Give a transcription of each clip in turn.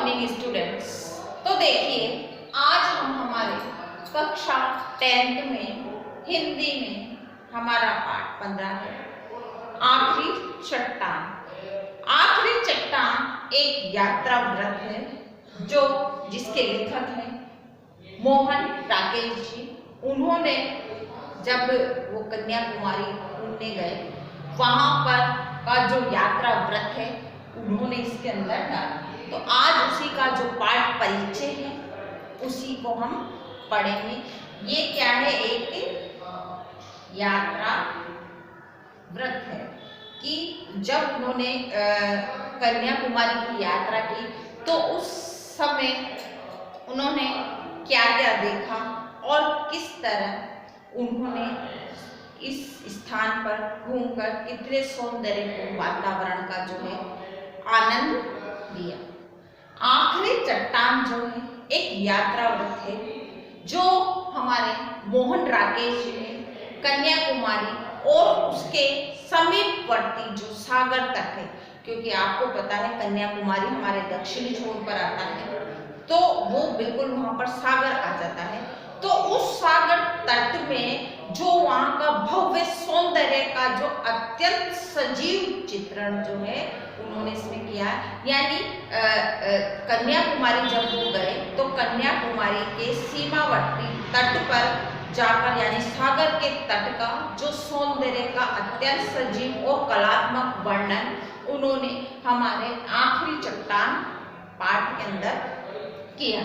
Morning students. तो देखिए, आज हम हमारे कक्षा 10th में हिंदी में हमारा पाठ 15 है, आखिरी चट्टान। आखिरी चट्टान एक यात्रा व्रत है जो जिसके लेखक हैं मोहन राकेश जी। उन्होंने जब वो कन्याकुमारी घूमने गए, वहां पर का जो यात्रा व्रत है उन्होंने इसके अंदर डाला। तो आज उसी का जो पाठ परिचय है उसी को हम पढ़ेंगे। ये क्या है? एक यात्रा व्रत है कि जब उन्होंने कन्याकुमारी की यात्रा की तो उस समय उन्होंने क्या क्या देखा और किस तरह उन्होंने इस स्थान पर घूमकर कितने सौंदर्य वातावरण का जो है आनंद लिया। आखिरी चट्टान जो है एक यात्रा व्रत है जो हमारे मोहन राकेश जी ने कन्याकुमारी और उसके समीपवर्ती जो सागर तट है, क्योंकि आपको पता है कन्याकुमारी हमारे दक्षिणी छोर पर आता है, तो वो बिल्कुल वहां पर सागर आ जाता है। तो उस सागर तट में जो वहां का भव्य सौंदर्य का जो अत्यंत सजीव चित्रण जो है उन्होंने इसमें किया। यानी कन्याकुमारी जब वो गए तो कन्याकुमारी के सीमावर्ती तट पर जाकर, यानी सागर के तट का जो सौंदर्य का अत्यंत सजीव और कलात्मक वर्णन उन्होंने हमारे आखिरी चट्टान पाठ के अंदर किया।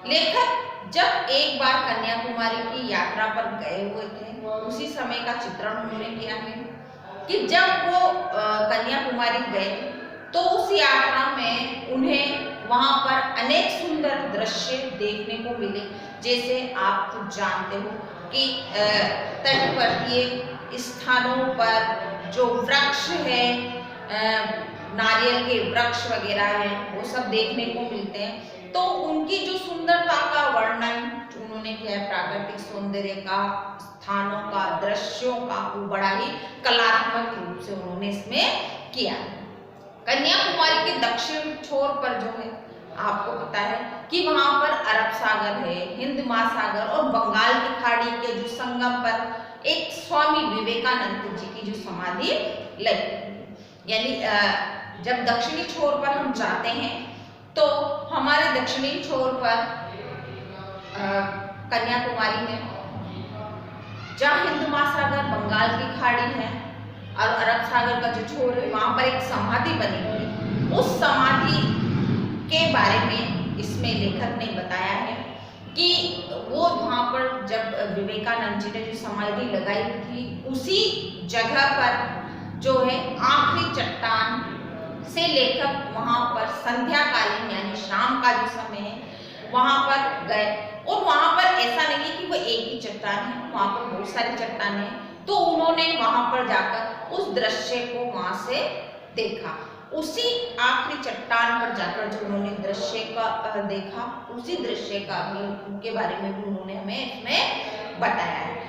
लेखक जब एक बार कन्याकुमारी की यात्रा पर गए हुए थे, उसी समय का चित्रण उन्होंने किया है कि जब वो कन्याकुमारी गए तो उस यात्रा में उन्हें वहां पर अनेक सुंदर दृश्य देखने को मिले। जैसे आप जानते हो कि तटवर्तीय स्थानों पर जो वृक्ष है, नारियल के वृक्ष वगैरह हैं, वो सब देखने को मिलते हैं। तो उनकी जो सुंदरता का वर्णन उन्होंने किया है, प्राकृतिक सौंदर्य का, स्थानों का, दृश्यों का, वो बड़ा ही कलात्मक रूप से उन्होंने इसमें किया। कन्याकुमारी के दक्षिण छोर पर जो है आपको पता है कि वहां पर अरब सागर है, हिंद महासागर और बंगाल की खाड़ी के जो संगम पर एक स्वामी विवेकानंद जी की जो समाधि लगी। यानी जब दक्षिणी छोर पर हम जाते हैं तो हमारे दक्षिणी छोर पर कन्याकुमारी में जहाँ हिंद महासागर, बंगाल की खाड़ी है और अरब सागर का जो छोर है, वहां पर एक समाधि बनी हुई। उस समाधि के बारे में इसमें लेखक ने बताया है कि वो वहां पर जब विवेकानंद जी ने जो समाधि लगाई थी, उसी जगह पर जो है आखिरी चट्टान से लेखक वहां पर संध्याकालीन यानी शाम का जो समय है वहां पर गए। और वहां पर ऐसा नहीं है कि वो एक ही चट्टान है, वहां पर बहुत सारी चट्टानें हैं। तो उन्होंने वहां पर जाकर उस दृश्य को वहां से देखा। उसी आखिरी चट्टान पर जाकर जो उन्होंने दृश्य का देखा, उसी दृश्य का भी उनके बारे में भी उन्होंने हमें इसमें बताया है।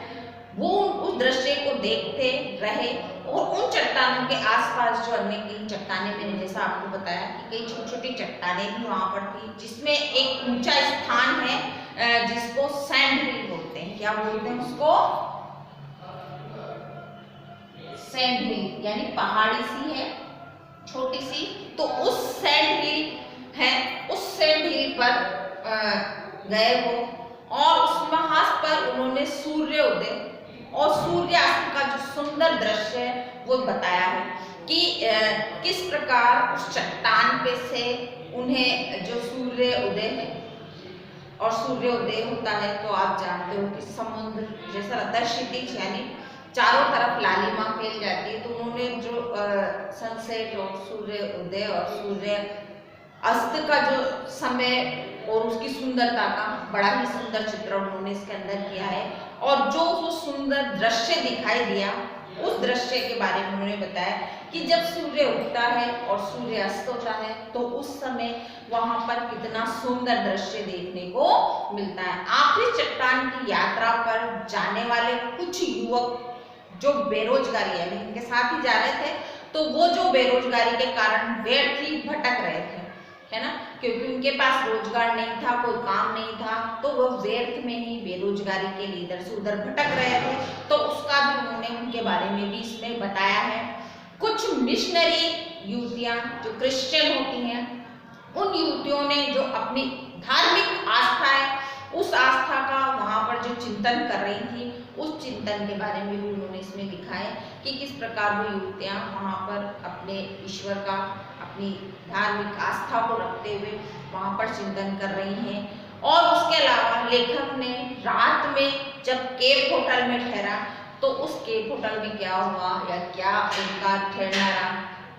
वो उस दृश्य को देखते रहे और उन चट्टानों के आसपास जो अन्य कई चट्टानें, मैंने जैसा आपको बताया कि कई छोटी छोटी चट्टानें भी वहां पर थी, जिसमें एक ऊंचा स्थान है जिसको सैंड हिल बोलते हैं। क्या बोलते हैं उसको? सैंड हिल, यानी पहाड़ी सी है छोटी सी। तो उस सैंड हिल है, उस सैंड हिल पर गए वो और उस वहां पर उन्होंने सूर्योदय और सूर्यास्त का जो सुंदर दृश्य है वो बताया है कि किस प्रकार उस चट्टान पे से उन्हें जो सूर्य उदय है और सूर्योदय होता है, तो आप जानते हो कि समुद्र जैसा रहता है, क्षितिज यानी चारों तरफ लालिमा फैल जाती है। तो उन्होंने जो सनसेट और सूर्य उदय और सूर्य अस्त का जो समय और उसकी सुंदरता का बड़ा ही सुंदर चित्रण उन्होंने इसके अंदर किया है। और जो वो सुंदर दृश्य दिखाई दिया, उस दृश्य के बारे में उन्होंने बताया कि जब सूर्य उगता है और सूर्य अस्त होता है तो उस समय वहां पर कितना सुंदर दृश्य देखने को मिलता है। आखिरी चट्टान की यात्रा पर जाने वाले कुछ युवक जो बेरोजगारी यानी इनके साथ ही जा रहे थे, तो वो जो बेरोजगारी के कारण व्यर्थ ही भटक रहे थे, है ना, क्योंकि उनके पास रोजगार नहीं था, कोई काम नहीं था, तो वो व्यर्थ में ही बेरोजगारी के लिए इधर से उधर भटक रहे थे। तो उसका भी उन्होंने उनके बारे में भी इसमें बताया है। कुछ मिशनरी युवतियां जो क्रिश्चियन होती हैं, उन युवतियों ने जो अपनी धार्मिक आस्था है, उस आस्था का वहाँ पर जो चिंतन कर रही थी, उस चिंतन के बारे में भी उन्होंने इसमें लिखा है कि किस प्रकार वो युवतियाँ वहाँ पर अपने ईश्वर का, अपनी धार्मिक आस्था को रखते हुए वहाँ पर चिंतन कर रही हैं। और उसके अलावा लेखक ने रात में जब केप होटल में ठहरा, तो उस केप होटल में क्या हुआ या क्या उनका ठहरना रहा,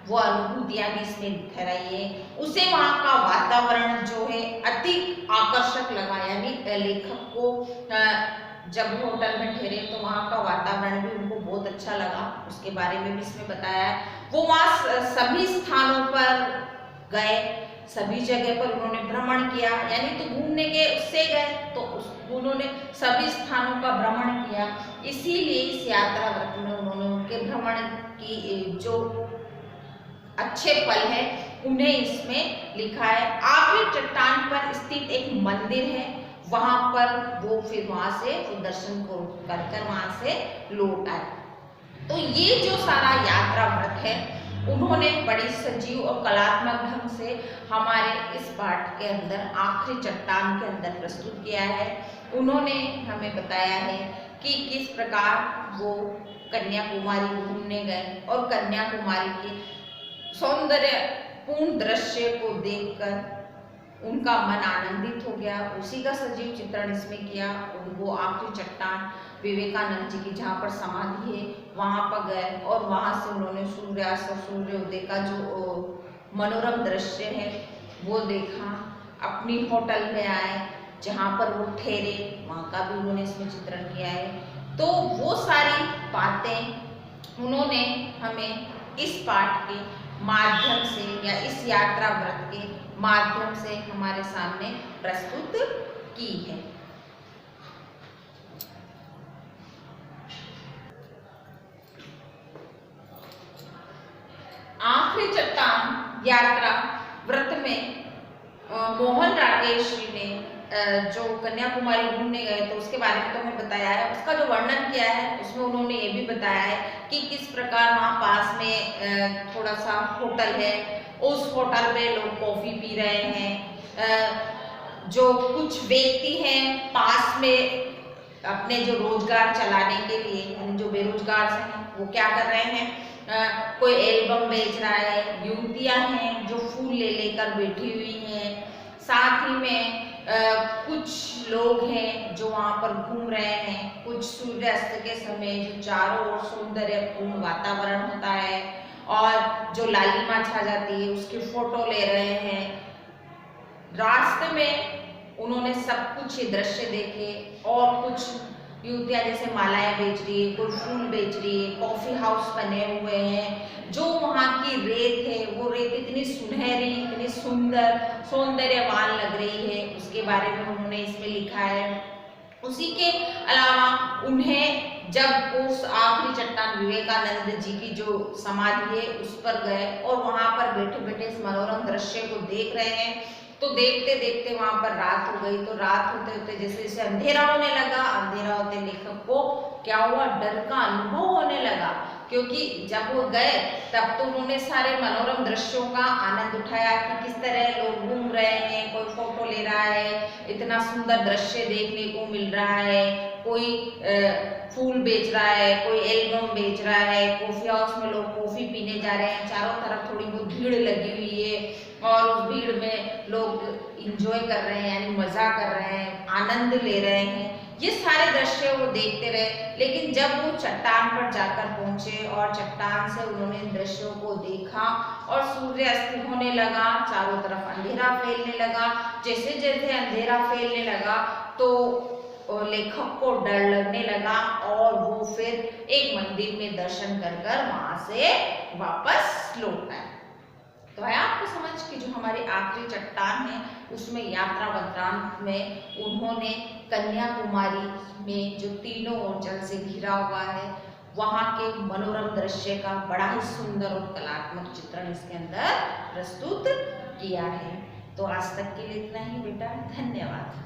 वो अनुभूतियां भी इसमें ठहराई है। उसे वहाँ का वातावरण जो है अति आकर्षक लगा, यानी लेखक को जब होटल में ठहरे तो वहाँ का वातावरण भी उनको बहुत अच्छा लगा, उसके बारे में भी इसमें बताया है। वो वहाँ सभी स्थानों पर गए, सभी जगह पर उन्होंने भ्रमण किया, यानी तो घूमने के उससे गए तो उन्होंने सभी स्थानों का भ्रमण किया। इसीलिए इस यात्रा व्रत में उन्होंने उनके भ्रमण की जो अच्छे पल है उन्हें इसमें लिखा है। आखिरी चट्टान पर स्थित एक मंदिर है, वहां पर वो फिर वहां से दर्शन को कर वहां से लौट आए। तो ये जो सारा यात्रा व्रत है उन्होंने बड़ी सजीव और कलात्मक ढंग से हमारे इस पाठ के अंदर आखिरी चट्टान के अंदर प्रस्तुत किया है। उन्होंने हमें बताया है कि किस प्रकार वो कन्याकुमारी घूमने गए और कन्याकुमारी के सौंदर्यपूर्ण दृश्य को देखकर उनका मन आनंदित हो गया, उसी का सजीव चित्रण इसमें किया। वो आखिरी चट्टान विवेकानंद जी की जहाँ पर समाधि है वहाँ पर गए और वहाँ से उन्होंने सूर्यास्त और सूर्योदय का जो मनोरम दृश्य है वो देखा। अपनी होटल में आए जहाँ पर वो ठहरे, वहाँ का भी उन्होंने इसमें चित्रण किया है। तो वो सारी बातें उन्होंने हमें इस पाठ के माध्यम से या इस यात्रा व्रत के माध्यम से हमारे सामने प्रस्तुत की है। आखिरी चट्टान यात्रा व्रत में मोहन राकेश जी ने जो कन्याकुमारी घूमने गए तो उसके बारे में तो हमें बताया है, उसका जो वर्णन किया है उसमें उन्होंने ये भी बताया है कि किस प्रकार वहाँ पास में थोड़ा सा होटल है, उस होटल में लोग कॉफी पी रहे हैं। जो कुछ व्यक्ति हैं पास में अपने जो रोजगार चलाने के लिए, जो बेरोजगार हैं वो क्या कर रहे हैं, कोई एल्बम बेच रहा है, युवतियां हैं जो फूल ले लेकर बैठी हुई हैं, साथ ही में कुछ लोग हैं जो वहाँ पर घूम रहे हैं। कुछ सूर्यास्त के समय जो चारों ओर सौंदर्यपूर्ण वातावरण होता है और जो लालिमा छा जाती है उसकी फोटो ले रहे हैं। रास्ते में उन्होंने सब कुछ ये दृश्य देखे और कुछ युवतियां जैसे मालाएं बेच रही है, कोई फूल बेच रही है, कॉफी हाउस बने हुए हैं। जो वहाँ की रेत है वो रेत इतनी सुनहरी, इतनी सुंदर, सौंदर्यवान लग रही है, उसके बारे में उन्होंने इसमें लिखा है। उसी के अलावा उन्हें जब उस आखिरी चट्टान विवेकानंद जी की जो समाधि है उस पर गए और वहाँ पर बैठे बैठे इस मनोरम दृश्य को देख रहे हैं, तो देखते देखते वहां पर रात हो गई। तो रात होते होते जैसे जैसे अंधेरा होने लगा, अंधेरा होते लेखक को क्या हुआ, डर का अनुभव होने लगा, क्योंकि जब वो गए तब तो उन्होंने सारे मनोरम दृश्यों का आनंद उठाया कि किस तरह लोग घूम रहे हैं, कोई फोटो ले रहा है, इतना सुंदर दृश्य देखने को मिल रहा है, कोई फूल बेच रहा है, कोई एल्बम बेच रहा है, कॉफी हाउस में लोग कॉफी पीने जा रहे हैं, चारों तरफ थोड़ी बहुत भीड़ लगी हुई है और उस भीड़ में लोग इंजॉय कर रहे हैं, यानी मजा कर रहे हैं, आनंद ले रहे हैं। ये सारे दृश्य वो देखते रहे। लेकिन जब वो चट्टान पर जाकर पहुंचे और चट्टान से उन्होंने इन दृश्यों को देखा और सूर्यास्त होने लगा, चारों तरफ अंधेरा फैलने लगा। जैसे जैसे अंधेरा फैलने लगा तो लेखक को डर लगने लगा और वो फिर एक मंदिर में दर्शन कर कर वहां से वापस लौट आए। तो है आपको समझ कि जो हमारी आखिरी चट्टान है उसमें यात्रा वृत्तांत में उन्होंने कन्याकुमारी में जो तीनों ओर जल से घिरा हुआ है वहाँ के मनोरम दृश्य का बड़ा ही सुंदर और कलात्मक चित्रण इसके अंदर प्रस्तुत किया है। तो आज तक के लिए इतना ही बेटा, धन्यवाद।